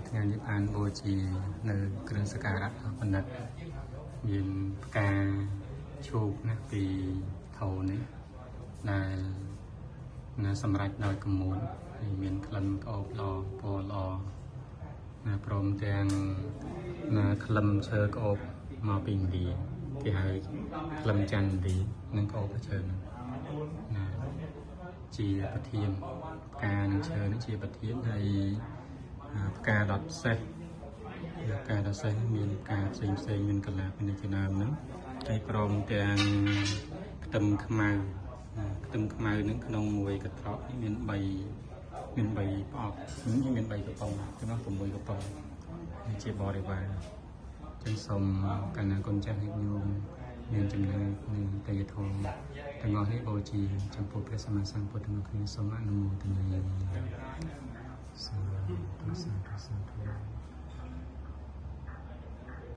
ថ្ងៃនេះបានបូជានៅគ្រឿងសក្ការៈបណ្ឌិតមានផ្កាឈូកណាពីថោនេះដែលសម្រាប់ដោយកម្មួនហើយមានក្លិនក្អូបល្អពណ៌ល្អព្រមទាំងក្លឹមឈើក្អូបមកពីឥណ្ឌាគេហៅក្លឹមច័ន្ទឥណ្ឌានិងក្អូបឈើជាប្រធានផ្កានិងឈើនេះជាប្រធានហើយផ្កាដុតសេះផ្កាដុតសេះមានផ្កាផ្សេងមានកលាពីនេះជាដើមហ្នឹងហើយព្រមទាំងខ្ទឹមខ្មៅនឹងក្នុងមួយកត្រកនេះមាន3ប្រអប់នេះមាន3កំប៉ុងចំនួន6កំប៉ុងជាបរិវារចឹងសូមកណ្ណាគុណចាស់នេះញោមមានចំណែកនឹងទេយធម៌ទាំងអស់នេះបូជាចំពោះព្រះសម្មាសម្ពុទ្ធទាំងអស់គ្នាសូមអនុមោទនាសាធុ